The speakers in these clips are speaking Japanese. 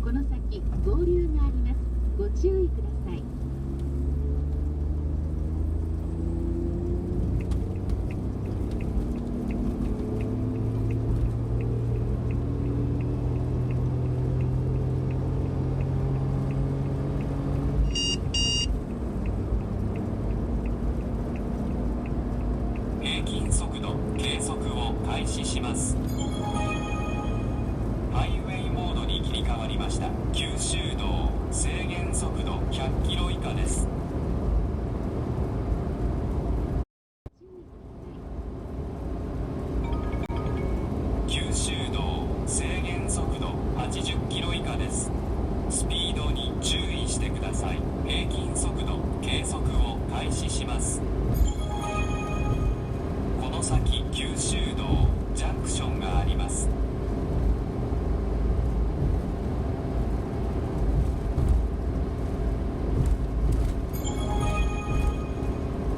この先合流があります。ご注意ください。平均速度計測を開始します。ハイウェイモードに切り替わりました。九州道制限速度100キロ以下です。九州道制限速度80キロ以下です。スピードに注意してください。平均速度計測を開始します。この先九州道ジャンクションがあります。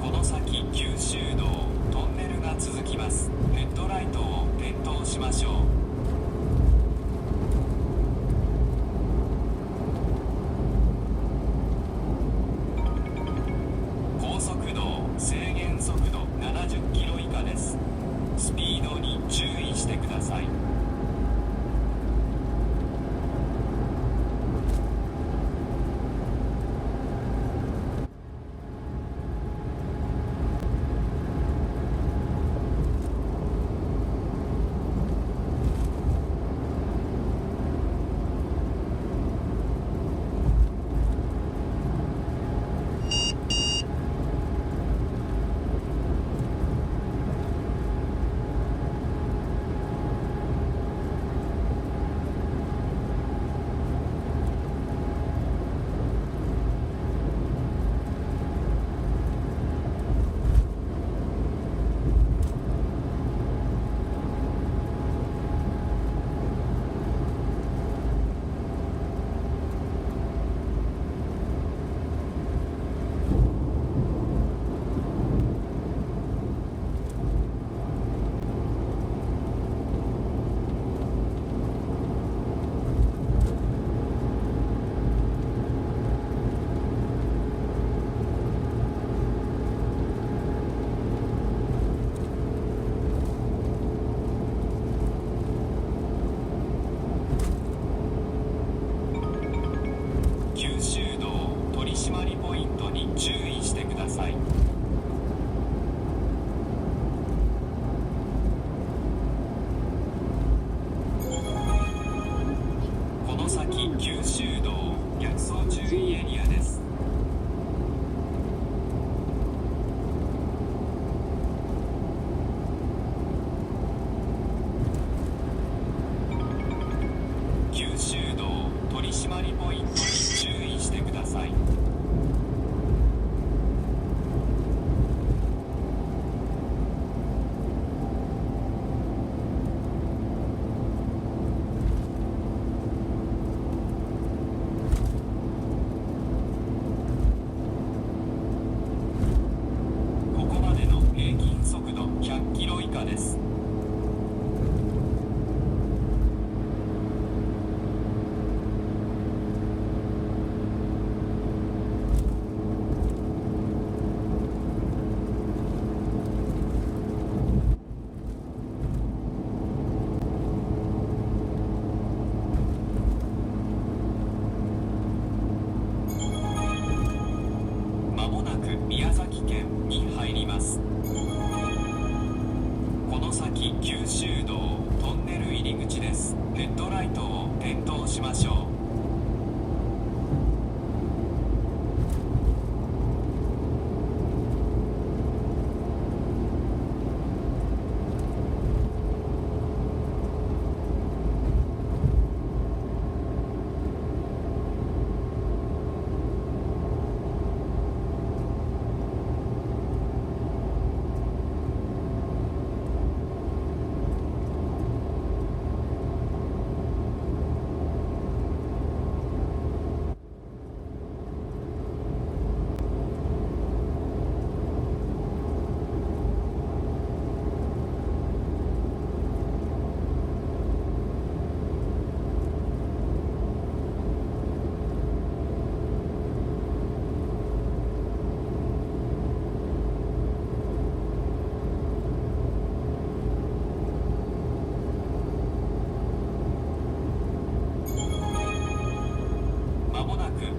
この先九州道トンネルが続きます。ヘッドライトを点灯しましょう。高速道制限速度70キロ以下です。スピードに注意してください。九州道取締ポイントに注意してください。この先九州道逆走注意エリアです。九州道取締ポイントに注意してください。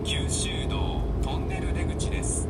九州道トンネル出口です。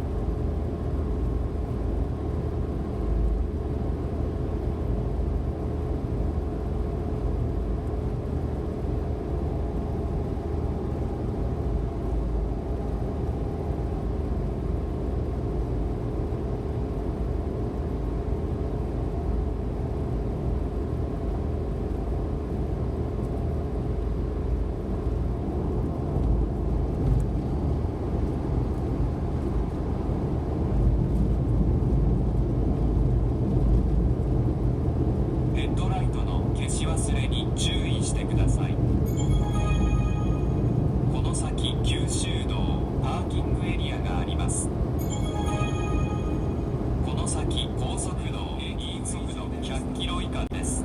ヘッドライトの消し忘れに注意してください。この先九州道パーキングエリアがあります。この先高速道平均速度100キロ以下です。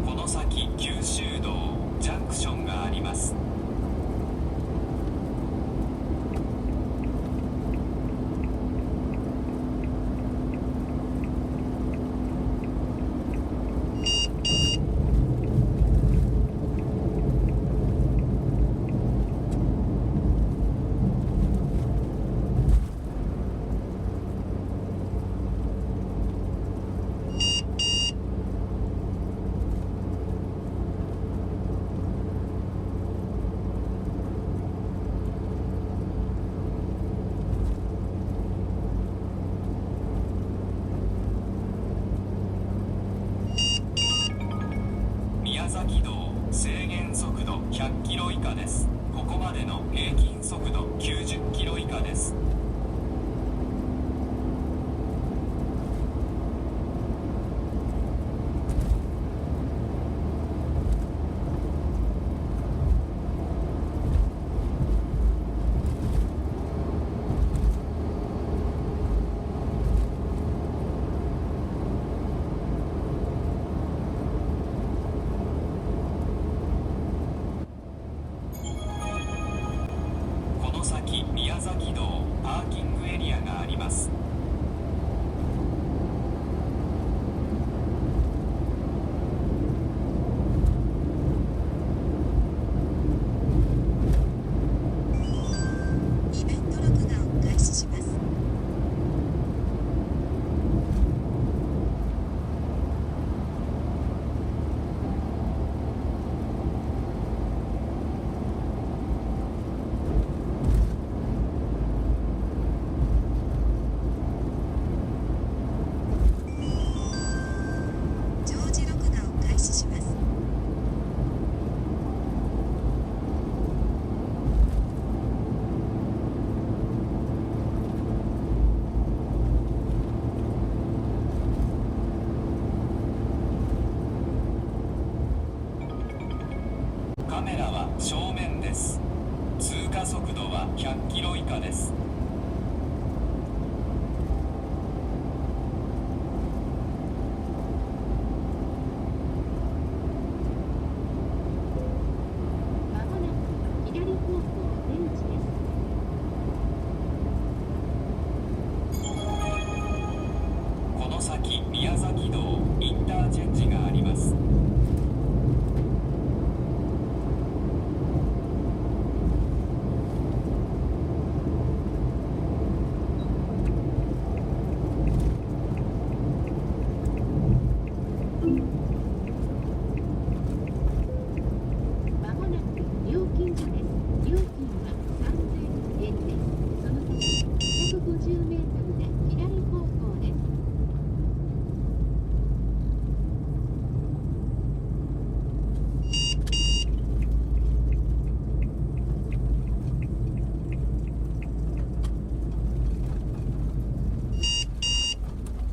この先九州道ジャンクションがあります。宮崎道制限速度100キロ以下です。ここまでの平均速度90キロ以下です。この先宮崎道パーキングエリアがあります。イベント録画を開始します。常時録画を開始します。カメラは正面です。通過速度は100キロ以下です。まもなく左方向出口です。この先宮崎道インターチェンジがあります。まもなく料金所です。料金は3000円です。その先150メートルで左方向です。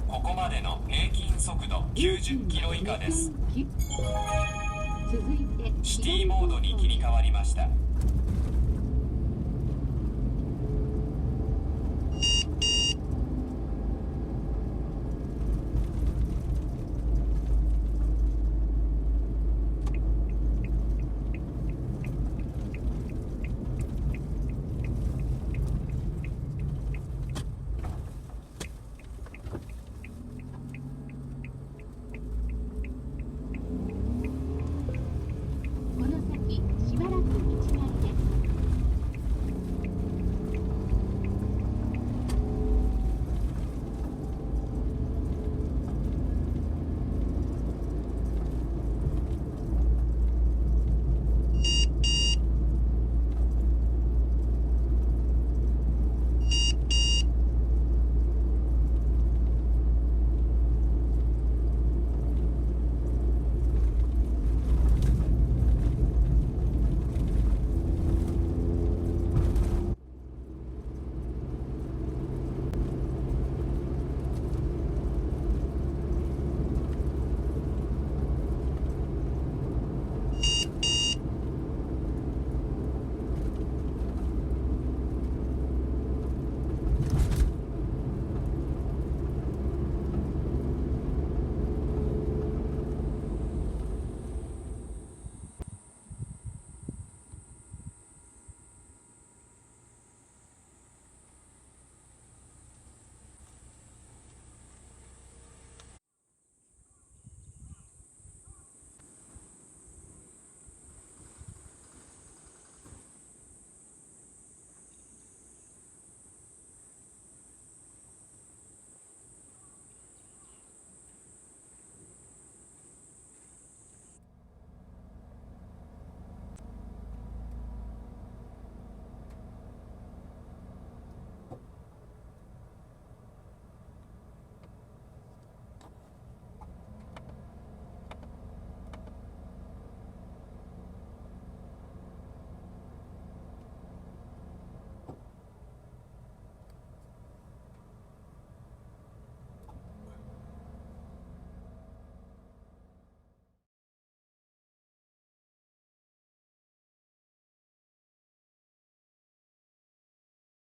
ここまでの平均速度90キロ以下です。続いてシティモードに切り替わりました。